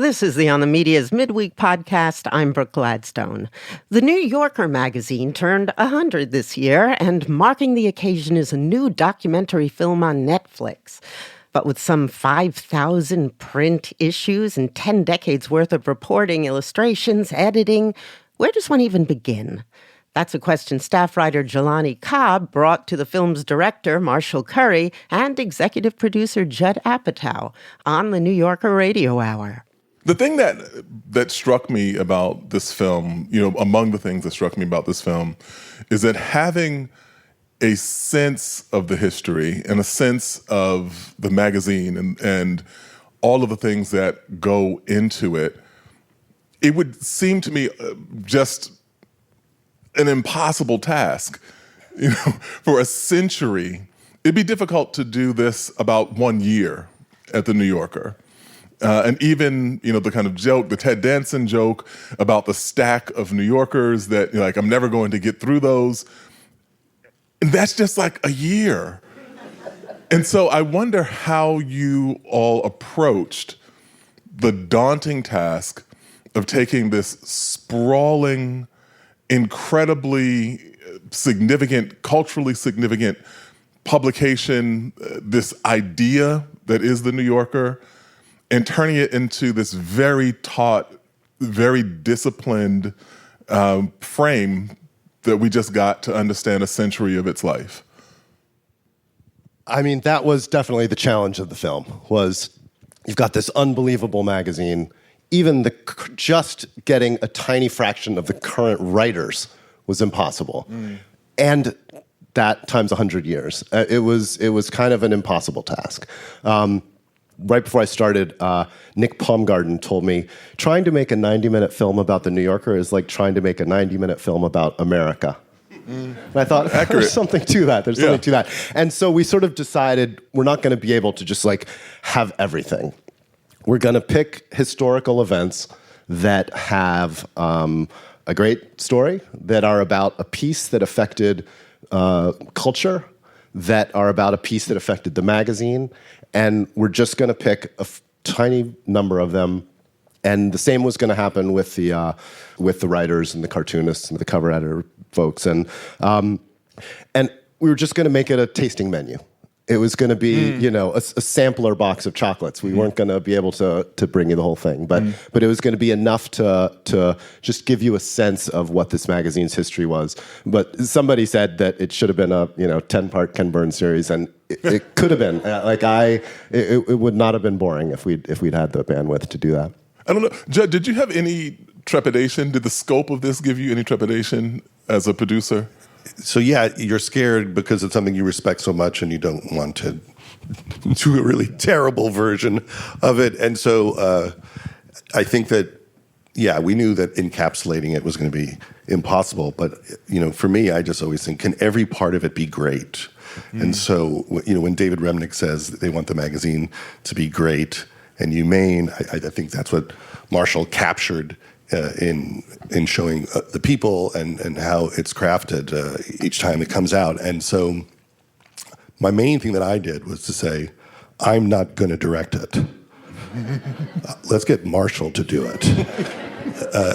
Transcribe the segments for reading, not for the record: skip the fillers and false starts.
This is the On the Media's Midweek podcast. I'm Brooke Gladstone. The New Yorker magazine turned 100 this year, and marking the occasion is a new documentary film on Netflix. But with some 5,000 print issues and 10 decades worth of reporting, illustrations, editing, where does one even begin? That's a question staff writer Jelani Cobb brought to the film's director, Marshall Curry, and executive producer Judd Apatow on the New Yorker Radio Hour. The thing that struck me about this film, among the things that struck me about this film, is that having a sense of the history and a sense of the magazine and all of the things that go into it, it would seem to me just an impossible task. For a century, it'd be difficult to do this about 1 year at the New Yorker. And even, the kind of joke, the Ted Danson joke about the stack of New Yorkers that, I'm never going to get through those. And that's just like a year. And so I wonder how you all approached the daunting task of taking this sprawling, incredibly significant, culturally significant publication, this idea that is the New Yorker, and turning it into this very taut, very disciplined frame that we just got to understand a century of its life. I mean, that was definitely the challenge of the film, was you've got this unbelievable magazine, even just getting a tiny fraction of the current writers was impossible. And that times 100 years. It was kind of an impossible task. Right before I started, Nick Baumgarten told me, trying to make a 90-minute film about the New Yorker is like trying to make a 90-minute film about America. And I thought, there's something to that. There's something to that. And so we sort of decided we're not going to be able to just have everything. We're going to pick historical events that have a great story, that are about a piece that affected culture, that are about a piece that affected the magazine, and we're just going to pick a tiny number of them. And the same was going to happen with the writers and the cartoonists and the cover editor folks, and we were just going to make it a tasting menu. It was going to be, a sampler box of chocolates. We weren't going to be able to bring you the whole thing, but it was going to be enough to just give you a sense of what this magazine's history was. But somebody said that it should have been a 10-part Ken Burns series, and it could have been. It would not have been boring if we'd had the bandwidth to do that. I don't know, Judd, did you have any trepidation? Did the scope of this give you any trepidation as a producer? So yeah, you're scared because it's something you respect so much and you don't want to do a really terrible version of it. And so I think that, we knew that encapsulating it was going to be impossible. But, for me, I just always think, can every part of it be great? And so, when David Remnick says that they want the magazine to be great and humane, I think that's what Marshall captured in showing the people and how it's crafted each time it comes out. And so my main thing that I did was to say, I'm not going to direct it. Let's get Marshall to do it.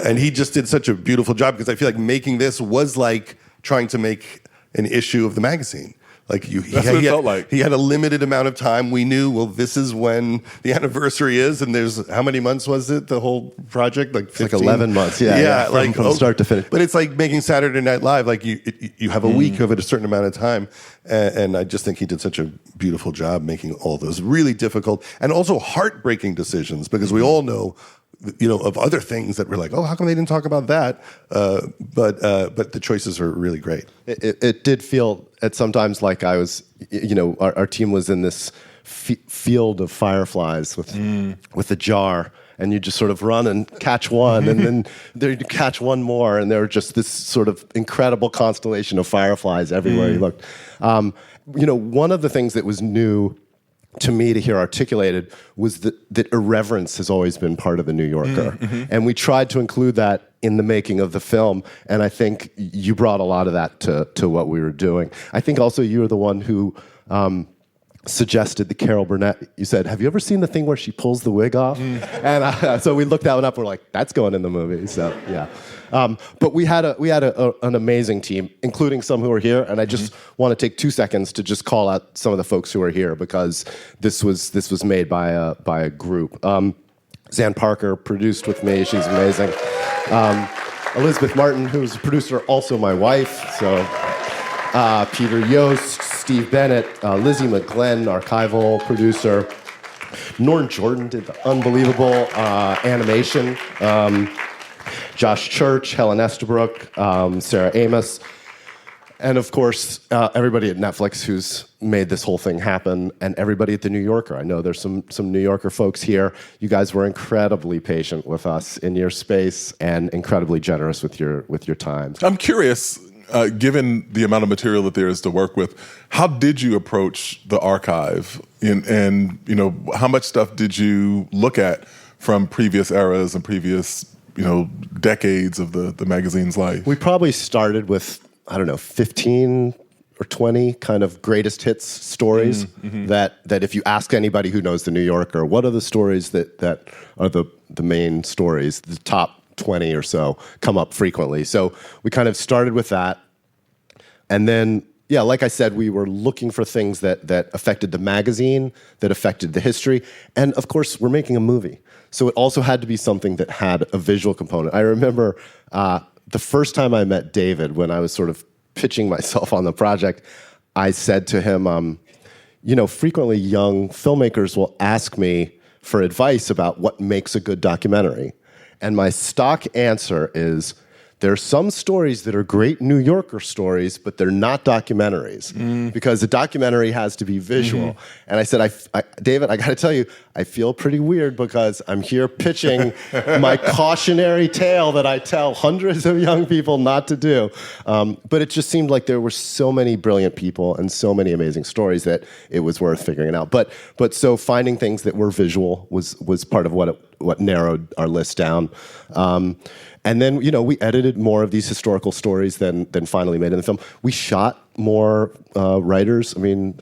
And he just did such a beautiful job, because I feel like making this was like trying to make an issue of the magazine. He had a limited amount of time. We knew, well, this is when the anniversary is, and there's, how many months was it, the whole project? 15? Like 11 months, from start to finish. But it's like making Saturday Night Live, you have a week of it, a certain amount of time, and I just think he did such a beautiful job making all those really difficult and also heartbreaking decisions, because we all know, of other things that we're like, oh, how come they didn't talk about that? But the choices are really great. It did feel at sometimes like I was, our team was in this field of fireflies with a jar, and you just sort of run and catch one, and then there you catch one more, and there were just this sort of incredible constellation of fireflies everywhere you looked. One of the things that was new to me to hear articulated was that irreverence has always been part of the New Yorker. And we tried to include that in the making of the film, and I think you brought a lot of that to what we were doing. I think also you were the one who suggested the Carol Burnett. You said, have you ever seen the thing where she pulls the wig off? And so we looked that one up. We're like, that's going in the movie. So yeah. But we had an amazing team, including some who are here. And I just want to take 2 seconds to just call out some of the folks who are here, because this was made by a group. Zan Parker produced with me. She's amazing. Elizabeth Martin, who's a producer, also my wife. So Peter Yost, Steve Bennett, Lizzie McGlenn, archival producer. Norn Jordan did the unbelievable animation. Josh Church, Helen Estabrook, Sarah Amos. And of course, everybody at Netflix who's made this whole thing happen, and everybody at The New Yorker. I know there's some New Yorker folks here. You guys were incredibly patient with us in your space and incredibly generous with your time. I'm curious, given the amount of material that there is to work with, how did you approach the archive? And how much stuff did you look at from previous eras and previous decades of the magazine's life? We probably started with, 15 or 20 kind of greatest hits stories that if you ask anybody who knows The New Yorker, what are the stories that are the main stories, the top 20 or so come up frequently. So we kind of started with that. And then, yeah, like I said, we were looking for things that affected the magazine, that affected the history. And of course, we're making a movie. So it also had to be something that had a visual component. I remember the first time I met David, when I was sort of pitching myself on the project, I said to him, frequently young filmmakers will ask me for advice about what makes a good documentary. And my stock answer is, there's some stories that are great New Yorker stories, but they're not documentaries, because a documentary has to be visual. And I said, David, I got to tell you, I feel pretty weird because I'm here pitching my cautionary tale that I tell hundreds of young people not to do. But it just seemed like there were so many brilliant people and so many amazing stories that it was worth figuring it out. But so finding things that were visual was part of what narrowed our list down. And then, we edited more of these historical stories than finally made in the film. We shot more writers. I mean,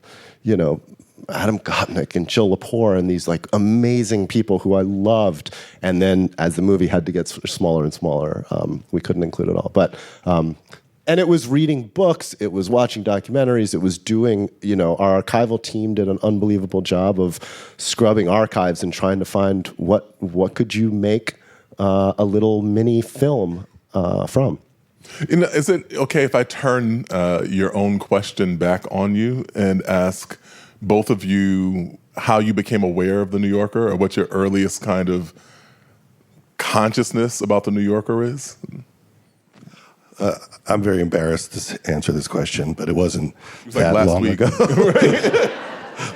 Adam Gopnik and Jill Lepore and these like amazing people who I loved. And then as the movie had to get smaller and smaller, we couldn't include it all. But and it was reading books, it was watching documentaries, it was doing, our archival team did an unbelievable job of scrubbing archives and trying to find what could you make a little mini film from. Is it okay if I turn your own question back on you and ask both of you how you became aware of The New Yorker, or what your earliest kind of consciousness about The New Yorker is? I'm very embarrassed to answer this question, but it wasn't like that last long week. ago.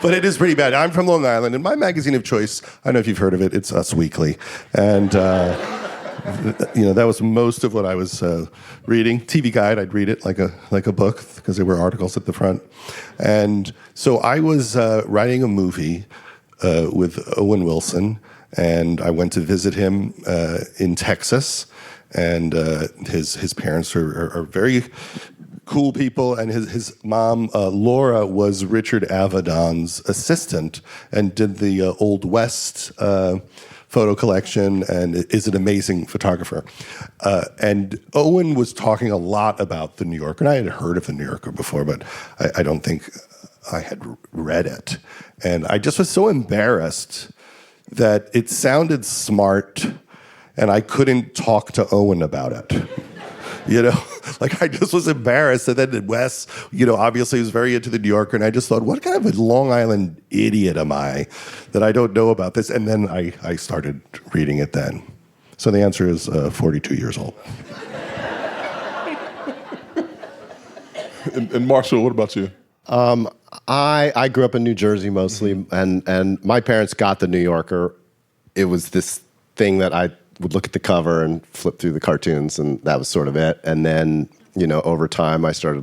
But it is pretty bad. I'm from Long Island, and my magazine of choice, I don't know if you've heard of it, it's Us Weekly. And, that was most of what I was reading. TV Guide, I'd read it like a book, because there were articles at the front. And so I was writing a movie with Owen Wilson, and I went to visit him in Texas. And his parents are very cool people, and his mom, Laura, was Richard Avedon's assistant and did the Old West photo collection and is an amazing photographer. And Owen was talking a lot about The New Yorker, and I had heard of The New Yorker before, but I don't think I had read it. And I just was so embarrassed that it sounded smart, and I couldn't talk to Owen about it. I just was embarrassed. And then Wes, obviously was very into The New Yorker, and I just thought, what kind of a Long Island idiot am I that I don't know about this? And then I started reading it then. So the answer is 42 years old. And Marshall, what about you? I grew up in New Jersey mostly, and my parents got The New Yorker. It was this thing that I would look at the cover and flip through the cartoons, and that was sort of it. And then, over time, I started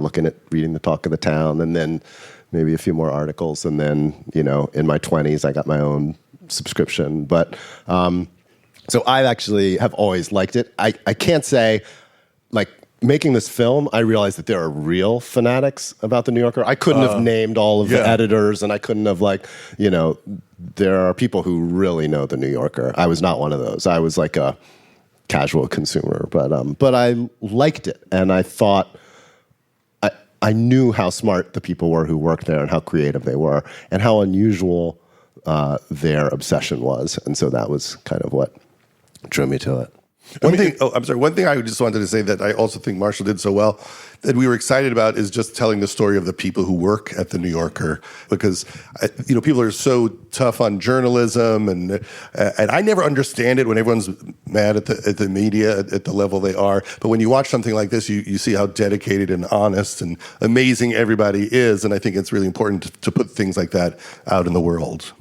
reading the Talk of the Town, and then maybe a few more articles. And then, in my 20s, I got my own subscription. But so I actually have always liked it. I can't say, making this film, I realized that there are real fanatics about the New Yorker. I couldn't have named all of the editors, and I couldn't have there are people who really know the New Yorker. I was not one of those. I was like a casual consumer, but I liked it, and I thought I knew how smart the people were who worked there and how creative they were and how unusual their obsession was. And so that was kind of what drew me to it. One thing I just wanted to say that I also think Marshall did so well that we were excited about is just telling the story of the people who work at the New Yorker, because people are so tough on journalism, and I never understand it when everyone's mad at the media at the level they are. But when you watch something like this, you see how dedicated and honest and amazing everybody is, and I think it's really important to put things like that out in the world.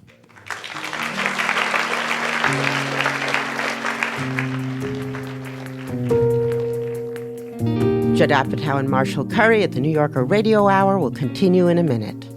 Judd Apatow and Marshall Curry at the New Yorker Radio Hour will continue in a minute.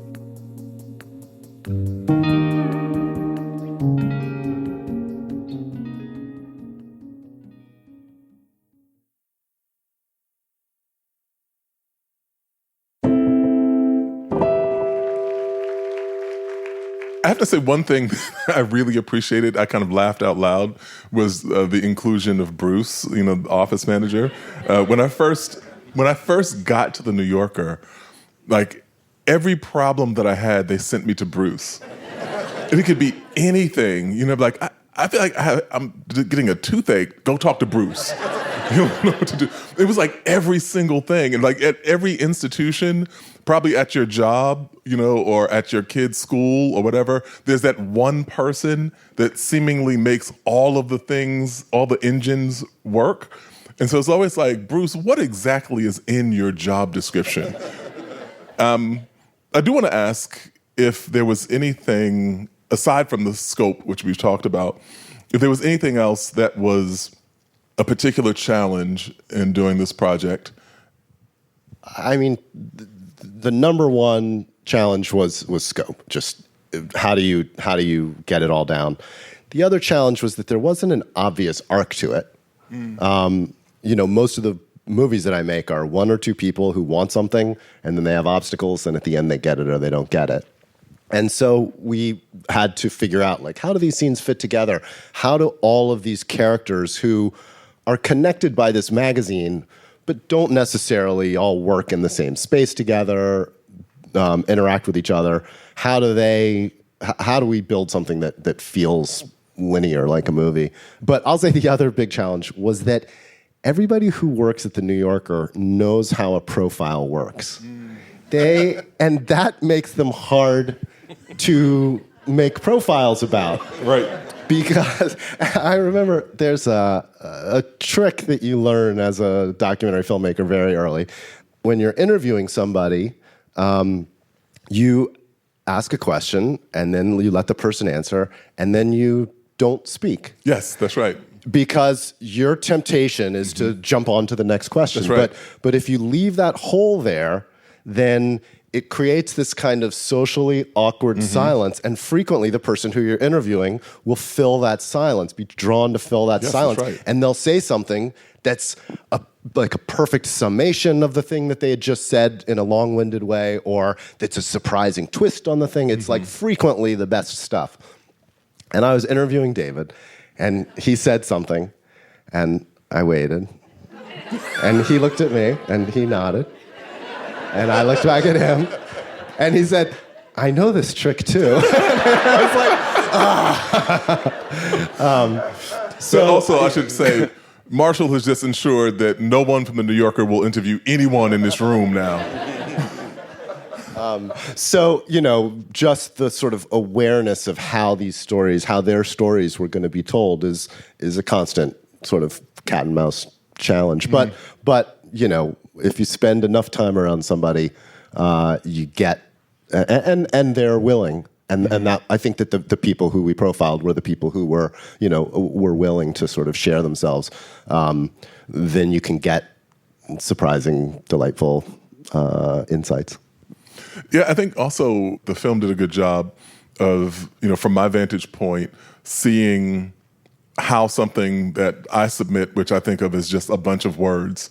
I have to say one thing I really appreciated, I kind of laughed out loud, was the inclusion of Bruce, the office manager. When I first got to the New Yorker, like every problem that I had, they sent me to Bruce. And it could be anything, like I feel like I'm getting a toothache, go talk to Bruce. You don't know what to do. It was like every single thing. And like at every institution, probably at your job, or at your kid's school or whatever, there's that one person that seemingly makes all of the things, all the engines work. And so it's always like, Bruce, what exactly is in your job description? I do want to ask if there was anything, aside from the scope, which we've talked about, if there was anything else that was a particular challenge in doing this project. I mean, the number one challenge was scope. Just how do you get it all down? The other challenge was that there wasn't an obvious arc to it. Most of the movies that I make are one or two people who want something, and then they have obstacles, and at the end they get it or they don't get it. And so we had to figure out, how do these scenes fit together? How do all of these characters who are connected by this magazine but don't necessarily all work in the same space together, interact with each other, how do we build something that feels linear like a movie? But I'll say the other big challenge was that everybody who works at the New Yorker knows how a profile works. And that makes them hard to make profiles about. Right. Because I remember there's a trick that you learn as a documentary filmmaker very early. When you're interviewing somebody, you ask a question, and then you let the person answer, and then you don't speak. Yes, that's right. Because your temptation is to jump on to the next question. That's right. But if you leave that hole there, then it creates this kind of socially awkward silence, and frequently the person who you're interviewing will fill that silence, be drawn to fill that silence, that's right. And they'll say something that's like a perfect summation of the thing that they had just said in a long-winded way, or that's a surprising twist on the thing. It's like frequently the best stuff. And I was interviewing David, and he said something, and I waited, and he looked at me, and he nodded. And I looked back at him, and he said, I know this trick too. I was like, So also, I should say, Marshall has just ensured that no one from the New Yorker will interview anyone in this room now. Just the sort of awareness of how their stories were going to be told is a constant sort of cat and mouse challenge. But if you spend enough time around somebody, you get, and they're willing. And that, I think that the people who we profiled were the people who were willing to sort of share themselves. Then you can get surprising, delightful insights. Yeah, I think also the film did a good job of, from my vantage point, seeing how something that I submit, which I think of as just a bunch of words,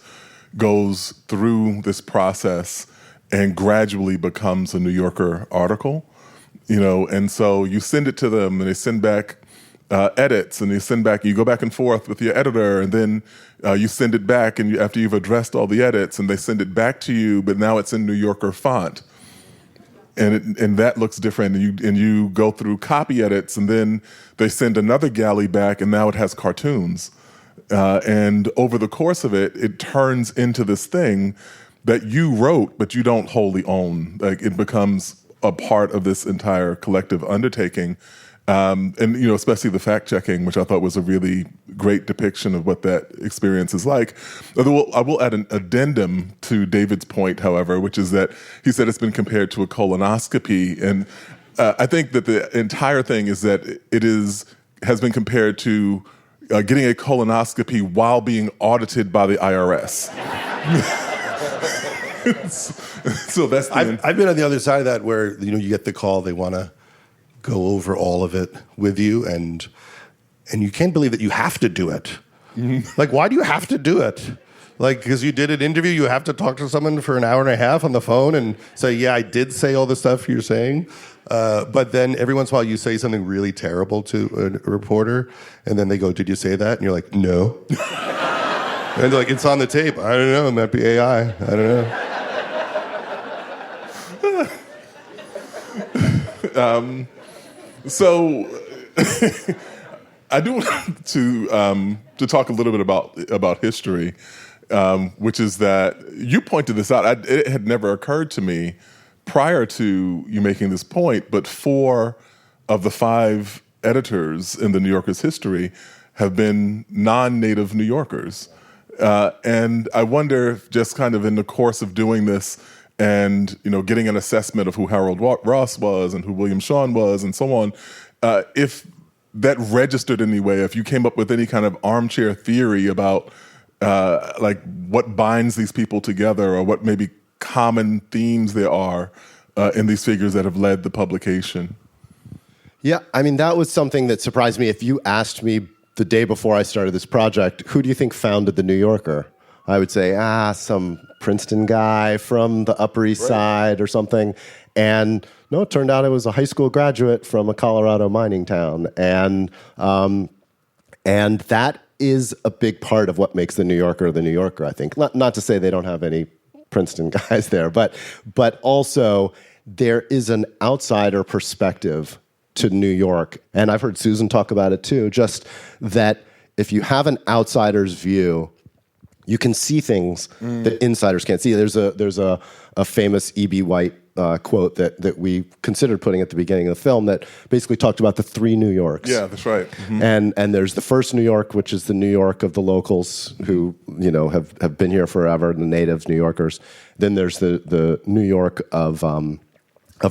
goes through this process and gradually becomes a New Yorker article, and so you send it to them and they send back edits, and you go back and forth with your editor, and then you send it back, and after you've addressed all the edits, and they send it back to you, but now it's in New Yorker font. And that looks different, and you go through copy edits, and then they send another galley back, and now it has cartoons. And over the course of it, it turns into this thing that you wrote, but you don't wholly own. Like, it becomes a part of this entire collective undertaking. And especially the fact checking, which I thought was a really great depiction of what that experience is like. Although I will add an addendum to David's point, however, which is that he said it's been compared to a colonoscopy, and I think that the entire thing is that has been compared to getting a colonoscopy while being audited by the IRS. So that's I've been on the other side of that, where you get the call, they want to go over all of it with you, and you can't believe that you have to do it. Mm-hmm. Like, why do you have to do it? Like, because you did an interview, you have to talk to someone for an hour and a half on the phone and say, yeah, I did say all the stuff you're saying. But then every once in a while you say something really terrible to a reporter, and then they go, did you say that? And you're like, no. And they're like, it's on the tape. I don't know, it might be AI. I don't know. So I do want to talk a little bit about history, which is that you pointed this out. It had never occurred to me prior to you making this point, but 4 of the 5 editors in the New Yorker's history have been non-native New Yorkers. And I wonder if just kind of in the course of doing this, and getting an assessment of who Harold Ross was and who William Shawn was and so on, if that registered in any way, if you came up with any kind of armchair theory about like what binds these people together, or what maybe common themes there are in these figures that have led the publication. Yeah, I mean, that was something that surprised me. If you asked me the day before I started this project, who do you think founded the New Yorker? I would say, some Princeton guy from the Upper East Side or something. And no, it turned out it was a high school graduate from a Colorado mining town. And that is a big part of what makes the New Yorker, I think. Not to say they don't have any Princeton guys there, but also there is an outsider perspective to New York. And I've heard Susan talk about it too, just that if you have an outsider's view, you can see things that insiders can't see. There's a famous E.B. White quote that we considered putting at the beginning of the film that basically talked about the 3 New Yorks. Yeah, that's right. Mm-hmm. And there's the first New York, which is the New York of the locals who have been here forever, the native New Yorkers. Then there's the New York of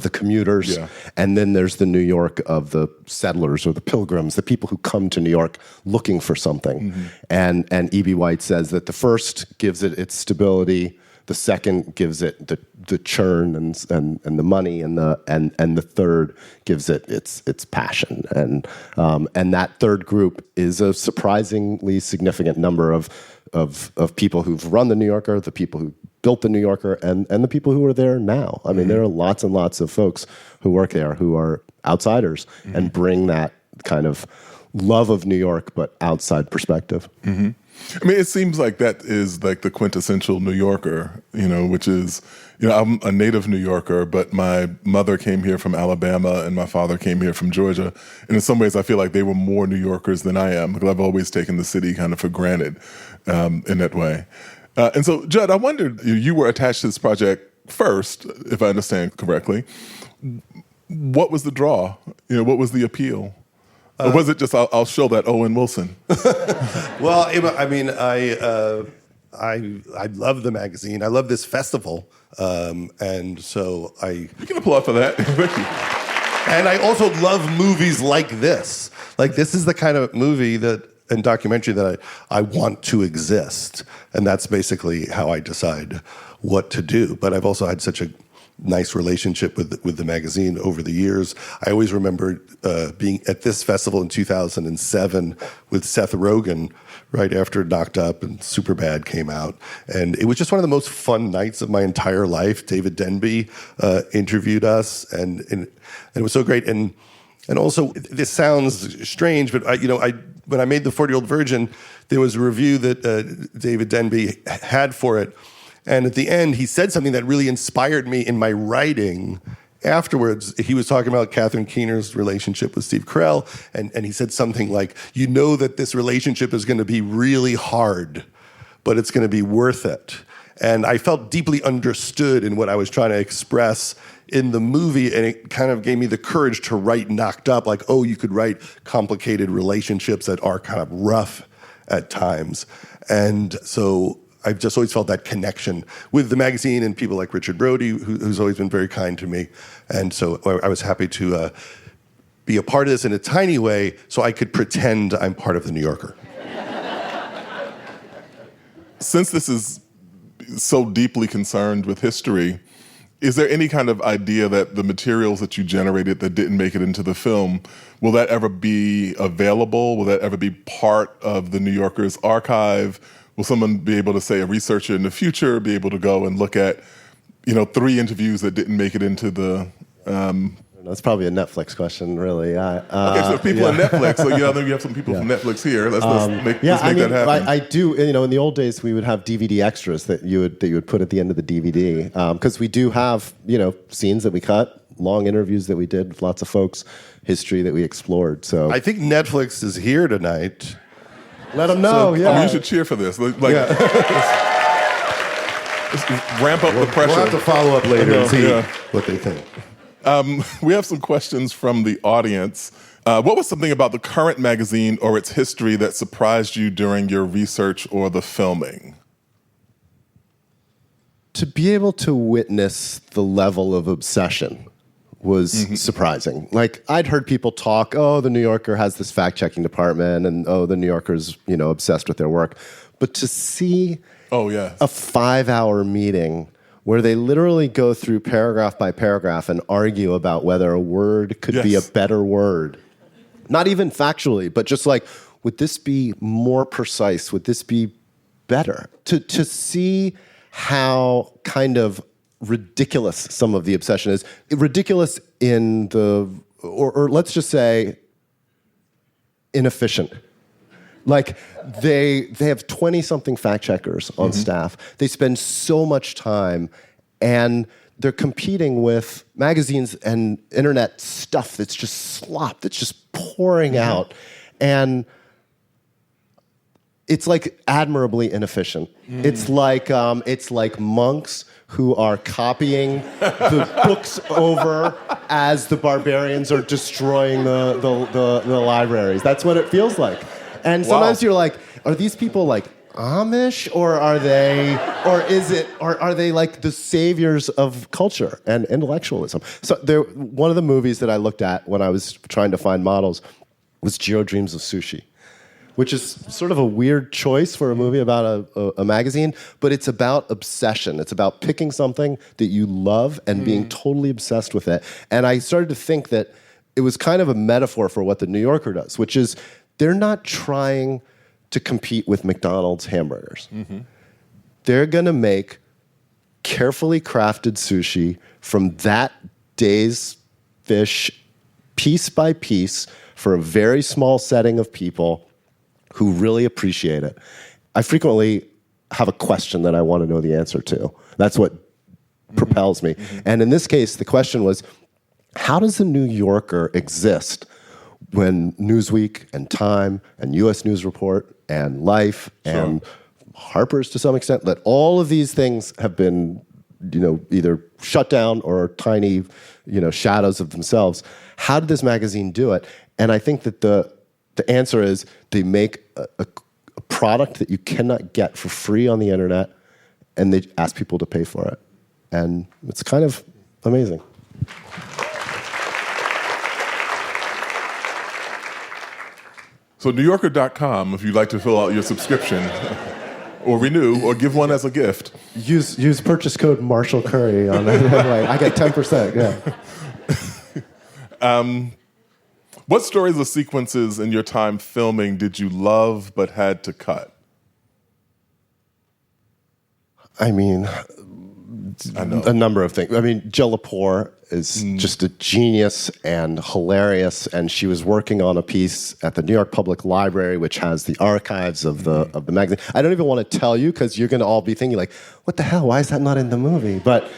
the commuters, and then there's the New York of the settlers or the pilgrims, the people who come to New York looking for something. Mm-hmm. And E.B. White says that the first gives it its stability, the second gives it the churn and the money, and the third gives it its passion. And that third group is a surprisingly significant number of people who've run the New Yorker, the people who built the New Yorker, and the people who are there now. I mean, there are lots and lots of folks who work there who are outsiders and bring that kind of love of New York, but outside perspective. Mm-hmm. I mean, it seems like that is like the quintessential New Yorker, which is, I'm a native New Yorker, but my mother came here from Alabama and my father came here from Georgia. And in some ways, I feel like they were more New Yorkers than I am, because I've always taken the city kind of for granted in that way. And so, Judd, I wondered, you were attached to this project first, if I understand correctly. What was the draw? What was the appeal? Or was it just, I'll show that Owen Wilson? Well, I mean, I love the magazine. I love this festival. And so You can applaud for that. Thank you. And I also love movies like this. Like, this is the kind of movie and documentary that I want to exist. And that's basically how I decide what to do. But I've also had such a nice relationship with the magazine over the years. I always remember being at this festival in 2007 with Seth Rogen right after Knocked Up and Superbad came out. And it was just one of the most fun nights of my entire life. David Denby interviewed us, and it was so great. And also, this sounds strange, but when I made The 40-Year-Old Virgin, there was a review that David Denby had for it. And at the end, he said something that really inspired me in my writing. Afterwards, he was talking about Catherine Keener's relationship with Steve Carell, and he said something like, you know that this relationship is going to be really hard, but it's going to be worth it. And I felt deeply understood in what I was trying to express in the movie, and it kind of gave me the courage to write Knocked Up, like, oh, you could write complicated relationships that are kind of rough at times. And so I've just always felt that connection with the magazine and people like Richard Brody, who's always been very kind to me. And so I was happy to be a part of this in a tiny way so I could pretend I'm part of the New Yorker. Since this is so deeply concerned with history, is there any kind of idea that the materials that you generated that didn't make it into the film, will that ever be available? Will that ever be part of the New Yorker's archive? Will someone be able to, say, a researcher in the future, be able to go and look at, 3 interviews that didn't make it into the... That's probably a Netflix question, really. Okay, so people on Netflix. So you have some people from Netflix here. Let's make that happen. I do. In the old days, we would have DVD extras that you would put at the end of the DVD, because we do have scenes that we cut, long interviews that we did with lots of folks, history that we explored. So I think Netflix is here tonight. Let them know. You should cheer for this. Let's ramp up the pressure. We'll have to follow up later and see what they think. We have some questions from the audience. What was something about the current magazine or its history that surprised you during your research or the filming? To be able to witness the level of obsession was surprising. Like, I'd heard people talk, oh, the New Yorker has this fact-checking department, and oh, the New Yorker's, obsessed with their work. But to see a 5-hour meeting where they literally go through paragraph by paragraph and argue about whether a word could be a better word. Not even factually, but just like, would this be more precise? Would this be better? To see how kind of ridiculous some of the obsession is. Ridiculous in or let's just say inefficient. Like, they have 20-something fact checkers on staff. They spend so much time, and they're competing with magazines and internet stuff that's just slop, that's just pouring out. And it's like admirably inefficient. It's like monks who are copying the books over as the barbarians are destroying the libraries. That's what it feels like. And sometimes you're like, are these people like Amish, or are they like the saviors of culture and intellectualism? So one of the movies that I looked at when I was trying to find models was Jiro Dreams of Sushi, which is sort of a weird choice for a movie about a magazine, but it's about obsession. It's about picking something that you love and being totally obsessed with it. And I started to think that it was kind of a metaphor for what the New Yorker does, which is they're not trying to compete with McDonald's hamburgers. They're going to make carefully crafted sushi from that day's fish, piece by piece, for a very small setting of people who really appreciate it. I frequently have a question that I want to know the answer to. That's what propels me. And in this case, the question was, how does the New Yorker exist when Newsweek and Time and U.S. News Report and Life and Harper's to some extent, that all of these things have been, either shut down or tiny, shadows of themselves. How did this magazine do it? And I think that the answer is they make a product that you cannot get for free on the internet, and they ask people to pay for it. And it's kind of amazing. So NewYorker.com, if you'd like to fill out your subscription. or renew, or give one as a gift. Use purchase code Marshall Curry on that. I get 10%. Yeah. What stories or sequences in your time filming did you love but had to cut? I mean, I know. a number of things. I mean, Jill Lepore is just a genius and hilarious, and she was working on a piece at the New York Public Library, which has the archives of the magazine. I don't even want to tell you because you're going to all be thinking like, "What the hell? Why is that not in the movie?" But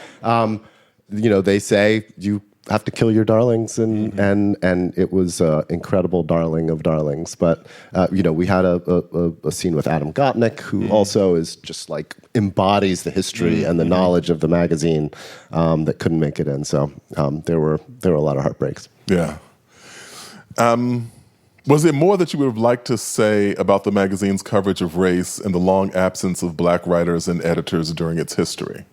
they say you have to kill your darlings, and it was incredible darling of darlings. But we had a scene with Adam Gopnik, who also is just like embodies the history and the knowledge of the magazine that couldn't make it in. So there were a lot of heartbreaks. Yeah. Was there more that you would have liked to say about the magazine's coverage of race and the long absence of black writers and editors during its history?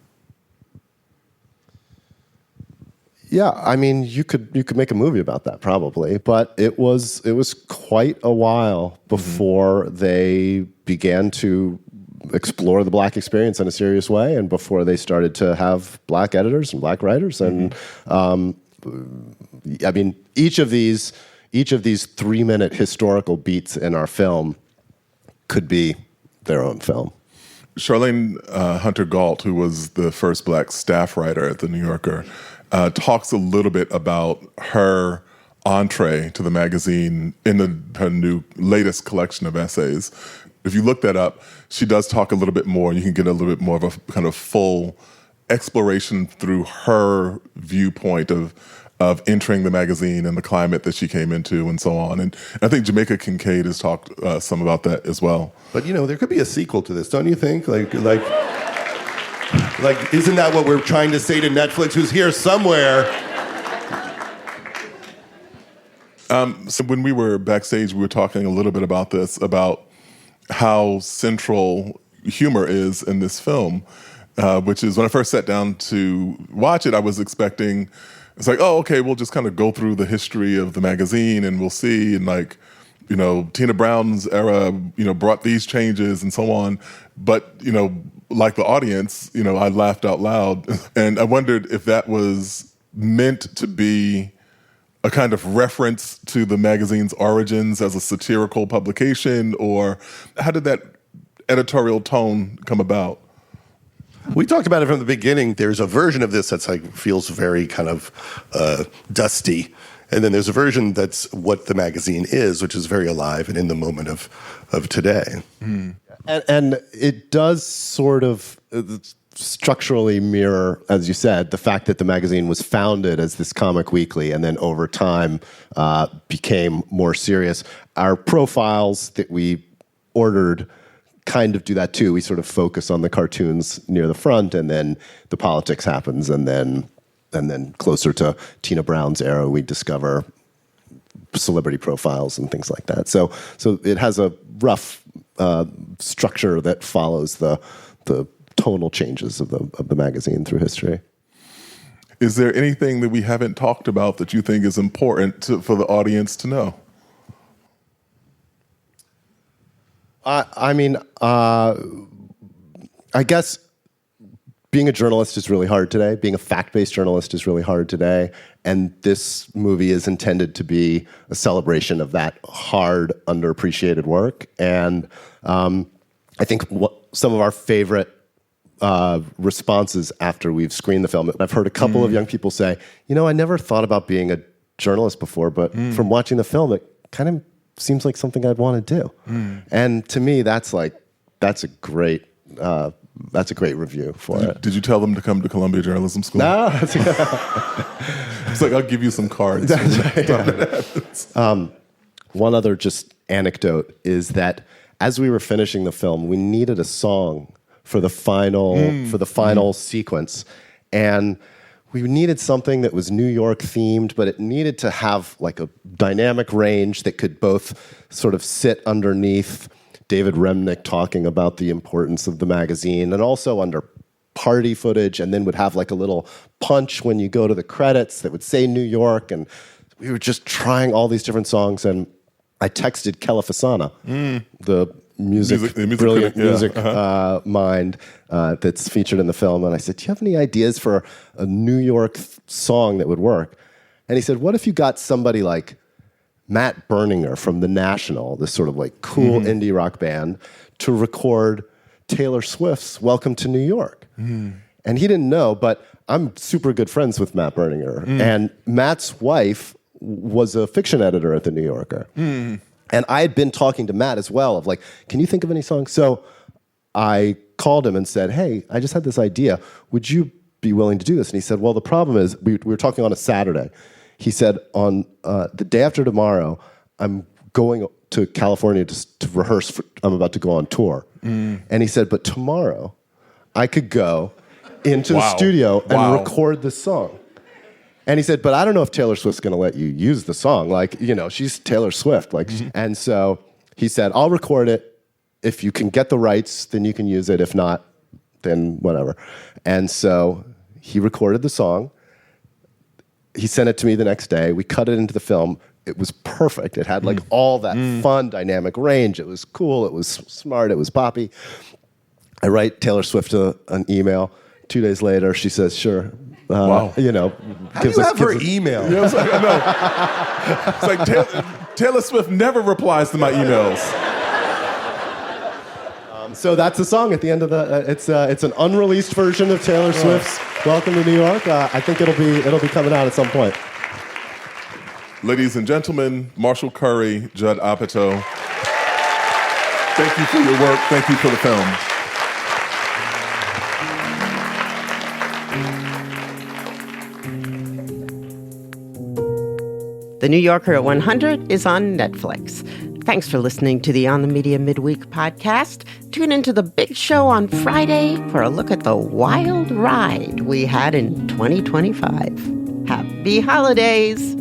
Yeah, I mean, you could make a movie about that probably, but it was quite a while before they began to explore the black experience in a serious way, and before they started to have black editors and black writers. And I mean, each of these 3-minute historical beats in our film could be their own film. Charlene Hunter Galt, who was the first black staff writer at The New Yorker, talks a little bit about her entree to the magazine in her latest collection of essays. If you look that up, she does talk a little bit more, and you can get a little bit more of a kind of full exploration through her viewpoint of entering the magazine and the climate that she came into and so on. And I think Jamaica Kincaid has talked some about that as well. But, there could be a sequel to this, don't you think? Like, isn't that what we're trying to say to Netflix, who's here somewhere? So when we were backstage, we were talking a little bit about this, about how central humor is in this film, which is when I first sat down to watch it, I was expecting, it's like, oh, okay, we'll just kind of go through the history of the magazine and we'll see, and like, Tina Brown's era, brought these changes and so on. But, like the audience, I laughed out loud. And I wondered if that was meant to be a kind of reference to the magazine's origins as a satirical publication, or how did that editorial tone come about? We talked about it from the beginning. There's a version of this that's feels very kind of dusty. And then there's a version that's what the magazine is, which is very alive and in the moment of today. Mm. And it does sort of structurally mirror, as you said, the fact that the magazine was founded as this comic weekly and then over time became more serious. Our profiles that we ordered kind of do that too. We sort of focus on the cartoons near the front, and then the politics happens, and then closer to Tina Brown's era, we discover celebrity profiles and things like that. So it has a rough structure that follows the tonal changes of the magazine through history. Is there anything that we haven't talked about that you think is important for the audience to know? I guess being a journalist is really hard today. Being a fact-based journalist is really hard today. And this movie is intended to be a celebration of that hard, underappreciated work. And I think some of our favorite responses after we've screened the film, I've heard a couple of young people say, I never thought about being a journalist before, but from watching the film, it kind of seems like something I'd want to do. And to me, that's a great review for it. Did you tell them to come to Columbia Journalism School? No. It's like, I'll give you some cards. That's right. One other just anecdote is that as we were finishing the film, we needed a song for the final sequence, and we needed something that was New York themed, but it needed to have like a dynamic range that could both sort of sit underneath David Remnick talking about the importance of the magazine, and also under party footage, and then would have like a little punch when you go to the credits that would say New York. And we were just trying all these different songs, and I texted Kela Fasana, the brilliant critic, yeah. music mind that's featured in the film. And I said, do you have any ideas for a New York song that would work? And he said, what if you got somebody like Matt Berninger from The National, this sort of like cool indie rock band, to record Taylor Swift's Welcome to New York? And he didn't know, but I'm super good friends with Matt Berninger. And Matt's wife was a fiction editor at The New Yorker. And I had been talking to Matt as well of like, can you think of any songs? So I called him and said, hey, I just had this idea. Would you be willing to do this? And he said, well, the problem is, we were talking on a Saturday. He said, on the day after tomorrow, I'm going to California to rehearse. I'm about to go on tour. And he said, but tomorrow, I could go into the studio and record the song. And he said, but I don't know if Taylor Swift's going to let you use the song. Like, you know, she's Taylor Swift. Like, and so he said, I'll record it. If you can get the rights, then you can use it. If not, then whatever. And so he recorded the song. He sent it to me the next day. We cut it into the film. It was perfect. It had like all that fun dynamic range. It was cool. It was smart. It was poppy. I write Taylor Swift an email. 2 days later, she says, sure. You know, How do you have her email? Yeah, it's like Taylor Swift never replies to my emails. So that's the song at the end of the. It's an unreleased version of Taylor Swift's "Welcome to New York." I think it'll be coming out at some point. Ladies and gentlemen, Marshall Curry, Judd Apatow. Thank you for your work. Thank you for the film. The New Yorker at 100 is on Netflix. Thanks for listening to the On the Media Midweek podcast. Tune into the big show on Friday for a look at the wild ride we had in 2025. Happy holidays!